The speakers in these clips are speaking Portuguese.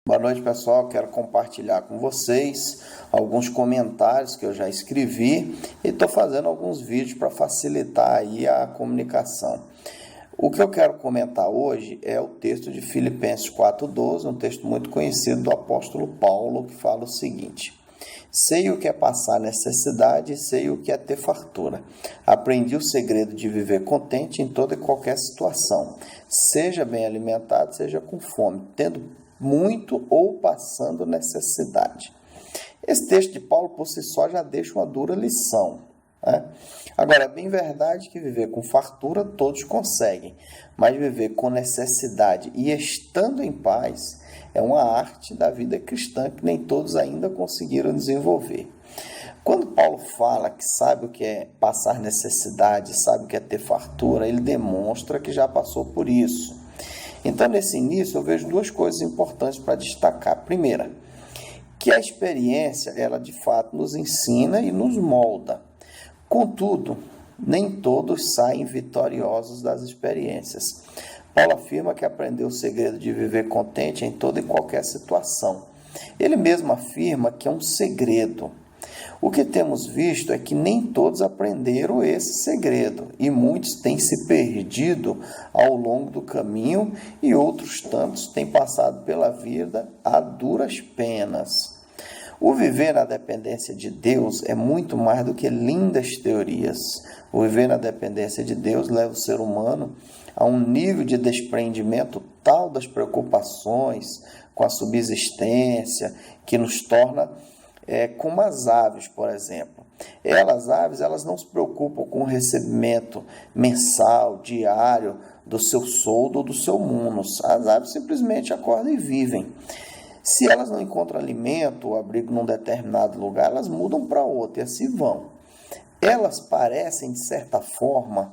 Boa noite, pessoal. Quero compartilhar com vocês alguns comentários que eu já escrevi e estou fazendo alguns vídeos para facilitar aí a comunicação. O que eu quero comentar hoje é o texto de Filipenses 4:12, um texto muito conhecido do apóstolo Paulo, que fala o seguinte: sei o que é passar necessidade e sei o que é ter fartura. Aprendi o segredo de viver contente em toda e qualquer situação, seja bem alimentado, seja com fome, tendo muito ou passando necessidade. Esse texto de Paulo, por si só, já deixa uma dura lição, né? Agora, é bem verdade que viver com fartura todos conseguem, mas viver com necessidade e estando em paz é uma arte da vida cristã que nem todos ainda conseguiram desenvolver. Quando Paulo fala que sabe o que é passar necessidade, sabe o que é ter fartura, ele demonstra que já passou por isso. Então, nesse início, eu vejo duas coisas importantes para destacar. Primeira, que a experiência, ela de fato nos ensina e nos molda. Contudo, nem todos saem vitoriosos das experiências. Paulo afirma que aprendeu o segredo de viver contente em toda e qualquer situação. Ele mesmo afirma que é um segredo. O que temos visto é que nem todos aprenderam esse segredo e muitos têm se perdido ao longo do caminho e outros tantos têm passado pela vida a duras penas. O viver na dependência de Deus é muito mais do que lindas teorias. O viver na dependência de Deus leva o ser humano a um nível de desprendimento tal das preocupações com a subsistência que nos torna como as aves, por exemplo. As aves, elas não se preocupam com o recebimento mensal, diário, do seu soldo ou do seu munus. As aves simplesmente acordam e vivem. Se elas não encontram alimento ou abrigo num determinado lugar, elas mudam para outro e assim vão. Elas parecem, de certa forma,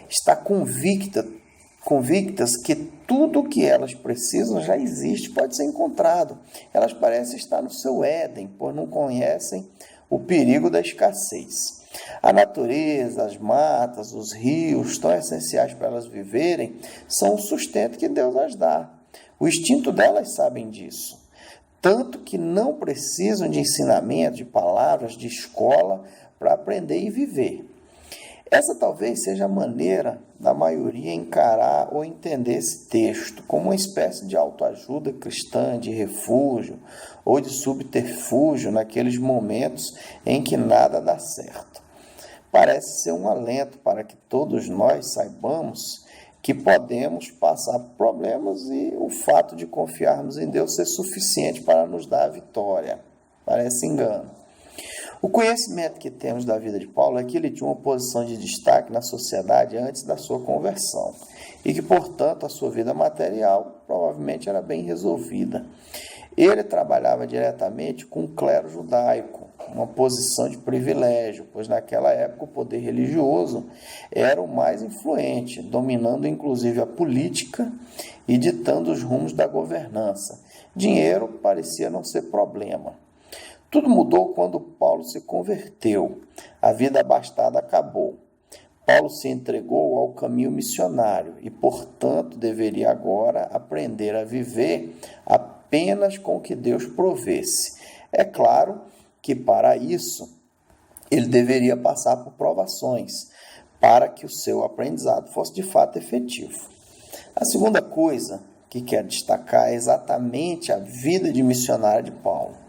estar convictas que tudo o que elas precisam já existe, pode ser encontrado. Elas parecem estar no seu Éden, pois não conhecem o perigo da escassez. A natureza, as matas, os rios, tão essenciais para elas viverem, são o sustento que Deus as dá. O instinto delas sabem disso. Tanto que não precisam de ensinamento, de palavras, de escola para aprender e viver. Essa talvez seja a maneira da maioria encarar ou entender esse texto como uma espécie de autoajuda cristã, de refúgio ou de subterfúgio naqueles momentos em que nada dá certo. Parece ser um alento para que todos nós saibamos que podemos passar por problemas e o fato de confiarmos em Deus ser suficiente para nos dar a vitória. Parece engano. O conhecimento que temos da vida de Paulo é que ele tinha uma posição de destaque na sociedade antes da sua conversão e que, portanto, a sua vida material provavelmente era bem resolvida. Ele trabalhava diretamente com o clero judaico, uma posição de privilégio, pois naquela época o poder religioso era o mais influente, dominando inclusive a política e ditando os rumos da governança. Dinheiro parecia não ser problema. Tudo mudou quando Paulo se converteu. A vida abastada acabou. Paulo se entregou ao caminho missionário e, portanto, deveria agora aprender a viver apenas com o que Deus provesse. É claro que, para isso, ele deveria passar por provações, para que o seu aprendizado fosse de fato efetivo. A segunda coisa que quero destacar é exatamente a vida de missionário de Paulo.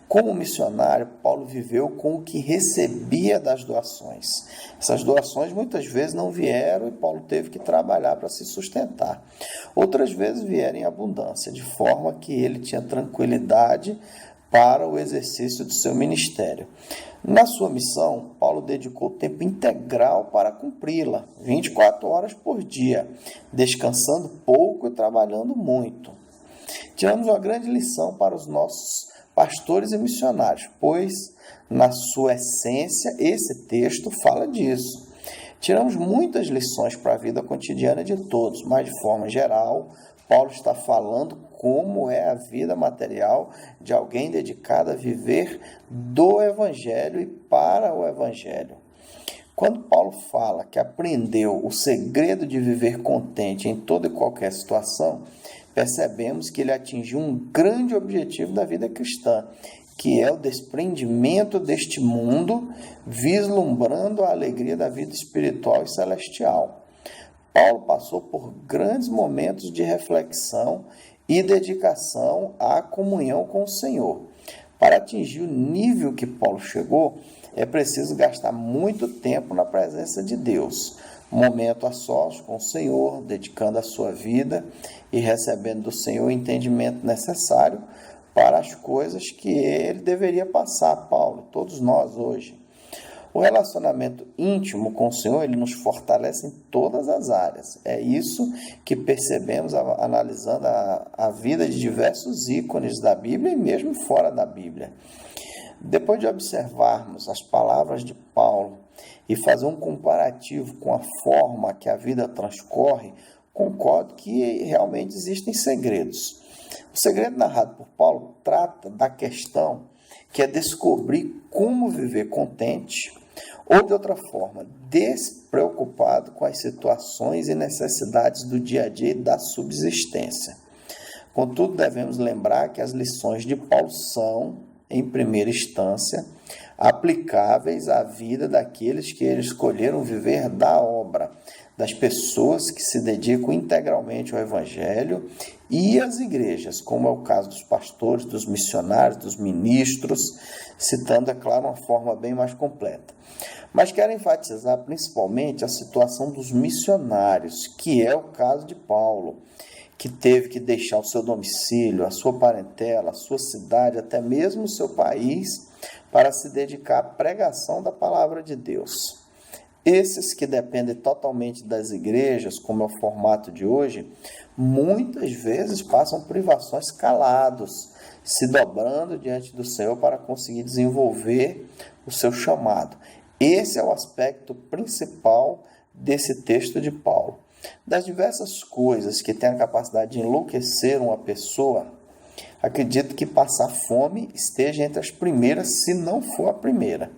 Como missionário, Paulo viveu com o que recebia das doações. Essas doações muitas vezes não vieram e Paulo teve que trabalhar para se sustentar. Outras vezes vieram em abundância, de forma que ele tinha tranquilidade para o exercício do seu ministério. Na sua missão, Paulo dedicou tempo integral para cumpri-la, 24 horas por dia, descansando pouco e trabalhando muito. Tiramos uma grande lição para os nossos pastores e missionários, pois, na sua essência, esse texto fala disso. Tiramos muitas lições para a vida cotidiana de todos, mas, de forma geral, Paulo está falando como é a vida material de alguém dedicado a viver do Evangelho e para o Evangelho. Quando Paulo fala que aprendeu o segredo de viver contente em toda e qualquer situação, percebemos que ele atingiu um grande objetivo da vida cristã, que é o desprendimento deste mundo, vislumbrando a alegria da vida espiritual e celestial. Paulo passou por grandes momentos de reflexão e dedicação à comunhão com o Senhor. Para atingir o nível que Paulo chegou, é preciso gastar muito tempo na presença de Deus, momento a sós com o Senhor, dedicando a sua vida e recebendo do Senhor o entendimento necessário para as coisas que ele deveria passar, Paulo, todos nós hoje. O relacionamento íntimo com o Senhor, ele nos fortalece em todas as áreas. É isso que percebemos analisando a vida de diversos ícones da Bíblia e mesmo fora da Bíblia. Depois de observarmos as palavras de Paulo e fazer um comparativo com a forma que a vida transcorre, concordo que realmente existem segredos. O segredo narrado por Paulo trata da questão que é descobrir como viver contente, ou de outra forma, despreocupado com as situações e necessidades do dia a dia e da subsistência. Contudo, devemos lembrar que as lições de Paulo são, em primeira instância, aplicáveis à vida daqueles que eles escolheram viver da obra, das pessoas que se dedicam integralmente ao Evangelho e às igrejas, como é o caso dos pastores, dos missionários, dos ministros, citando, é claro, uma forma bem mais completa. Mas quero enfatizar principalmente a situação dos missionários, que é o caso de Paulo, que teve que deixar o seu domicílio, a sua parentela, a sua cidade, até mesmo o seu país, para se dedicar à pregação da palavra de Deus. Esses que dependem totalmente das igrejas, como é o formato de hoje, muitas vezes passam privações calados, se dobrando diante do Senhor para conseguir desenvolver o seu chamado. Esse é o aspecto principal desse texto de Paulo. Das diversas coisas que têm a capacidade de enlouquecer uma pessoa, acredito que passar fome esteja entre as primeiras, se não for a primeira.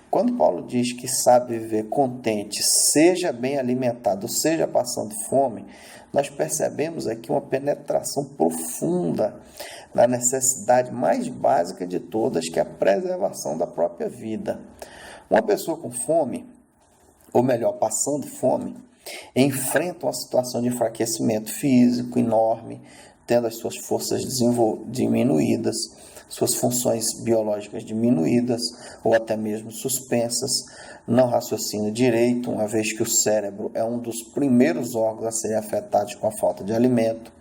Quando Paulo diz que sabe viver contente, seja bem alimentado, seja passando fome, nós percebemos aqui uma penetração profunda na necessidade mais básica de todas, que é a preservação da própria vida. Uma pessoa com fome, ou melhor, passando fome, enfrenta uma situação de enfraquecimento físico enorme, tendo as suas forças diminuídas, suas funções biológicas diminuídas ou até mesmo suspensas, não raciocina direito, uma vez que o cérebro é um dos primeiros órgãos a serem afetados com a falta de alimento.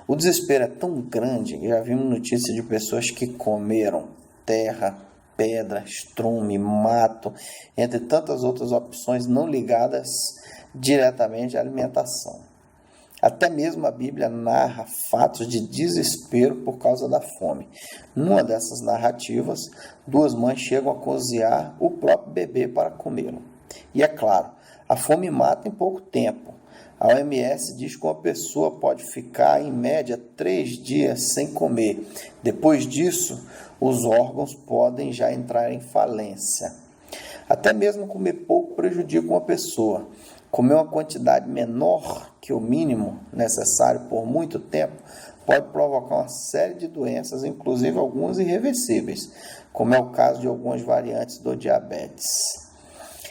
O desespero é tão grande que já vimos notícias de pessoas que comeram terra, pedra, estrume, mato, entre tantas outras opções não ligadas diretamente à alimentação. Até mesmo a Bíblia narra fatos de desespero por causa da fome. Numa dessas narrativas, duas mães chegam a cozinhar o próprio bebê para comê-lo. E é claro, a fome mata em pouco tempo. A OMS diz que uma pessoa pode ficar, em média, 3 dias sem comer. Depois disso, os órgãos podem já entrar em falência. Até mesmo comer pouco prejudica uma pessoa. Comer uma quantidade menor que o mínimo necessário por muito tempo pode provocar uma série de doenças, inclusive algumas irreversíveis, como é o caso de algumas variantes do diabetes.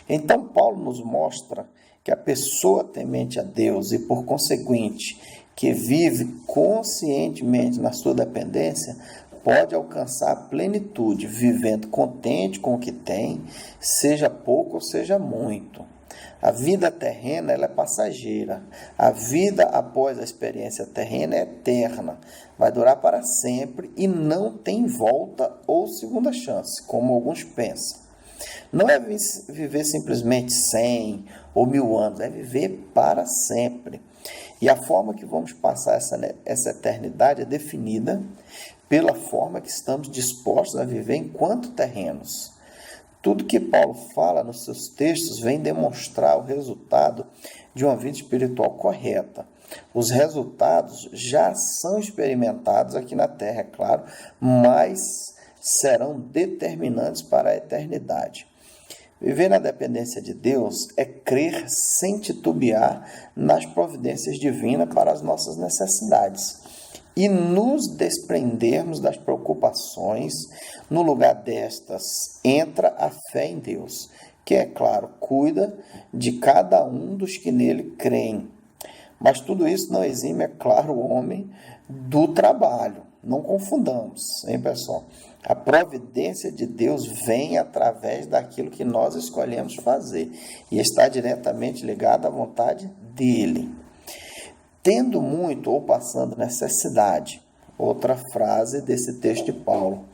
Então, Paulo nos mostra que a pessoa temente a Deus e, por conseguinte, que vive conscientemente na sua dependência, pode alcançar a plenitude, vivendo contente com o que tem, seja pouco ou seja muito. A vida terrena ela é passageira. A vida após a experiência terrena é eterna. Vai durar para sempre e não tem volta ou segunda chance, como alguns pensam. Não é viver simplesmente 100 ou 1000 anos, é viver para sempre. E a forma que vamos passar essa eternidade é definida pela forma que estamos dispostos a viver enquanto terrenos. Tudo que Paulo fala nos seus textos vem demonstrar o resultado de uma vida espiritual correta. Os resultados já são experimentados aqui na Terra, é claro, mas serão determinantes para a eternidade. Viver na dependência de Deus é crer sem titubear nas providências divinas para as nossas necessidades. e nos desprendermos das preocupações. No lugar destas, entra a fé em Deus, que, é claro, cuida de cada um dos que nele creem. Mas tudo isso não exime, é claro, o homem do trabalho. Não confundamos, hein, pessoal? A providência de Deus vem através daquilo que nós escolhemos fazer e está diretamente ligada à vontade dele. Tendo muito ou passando necessidade. Outra frase desse texto de Paulo.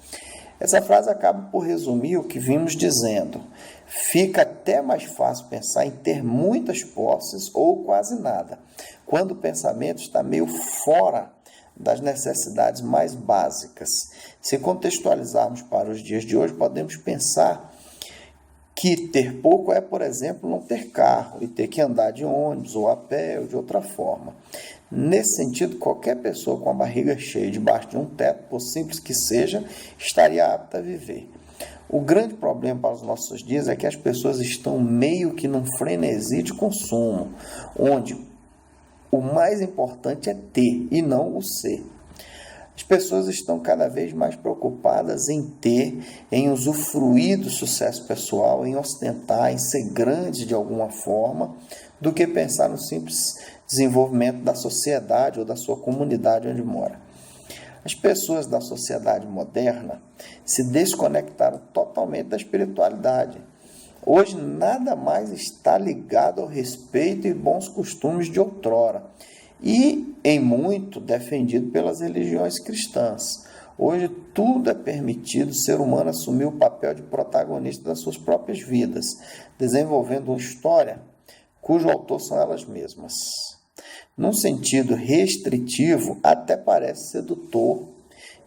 Essa frase acaba por resumir o que vimos dizendo. Fica até mais fácil pensar em ter muitas posses ou quase nada, quando o pensamento está meio fora das necessidades mais básicas. Se contextualizarmos para os dias de hoje, podemos pensar que ter pouco é, por exemplo, não ter carro e ter que andar de ônibus ou a pé ou de outra forma. Nesse sentido, qualquer pessoa com a barriga cheia debaixo de um teto, por simples que seja, estaria apta a viver. O grande problema para os nossos dias é que as pessoas estão meio que num frenesi de consumo, onde o mais importante é ter e não o ser. As pessoas estão cada vez mais preocupadas em ter, em usufruir do sucesso pessoal, em ostentar, em ser grandes de alguma forma, do que pensar no simples desenvolvimento da sociedade ou da sua comunidade onde mora. As pessoas da sociedade moderna se desconectaram totalmente da espiritualidade. Hoje nada mais está ligado ao respeito e bons costumes de outrora e, em muito, defendido pelas religiões cristãs. Hoje tudo é permitido, o ser humano assumir o papel de protagonista das suas próprias vidas, desenvolvendo uma história cujo autor são elas mesmas. Num sentido restritivo, até parece sedutor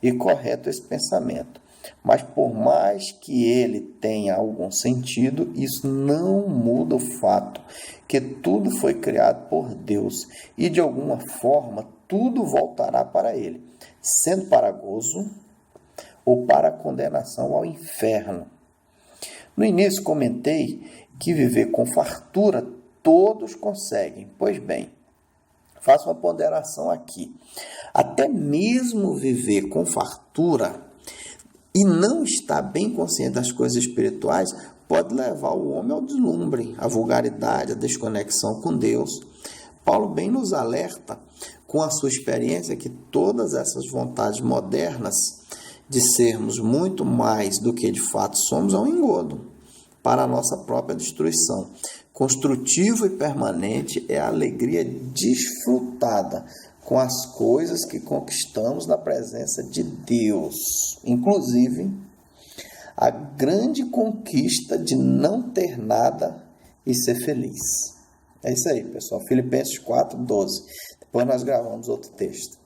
e correto esse pensamento. Mas por mais que ele tenha algum sentido, isso não muda o fato que tudo foi criado por Deus e de alguma forma tudo voltará para ele, sendo para gozo ou para condenação ao inferno. No início comentei que viver com fartura todos conseguem. Pois bem, faço uma ponderação aqui. Até mesmo viver com fartura e não estar bem consciente das coisas espirituais pode levar o homem ao deslumbre, à vulgaridade, à desconexão com Deus. Paulo bem nos alerta com a sua experiência que todas essas vontades modernas de sermos muito mais do que de fato somos é um engodo para a nossa própria destruição. Construtivo e permanente é a alegria desfrutada com as coisas que conquistamos na presença de Deus. Inclusive, a grande conquista de não ter nada e ser feliz. É isso aí, pessoal. Filipenses 4:12. Depois nós gravamos outro texto.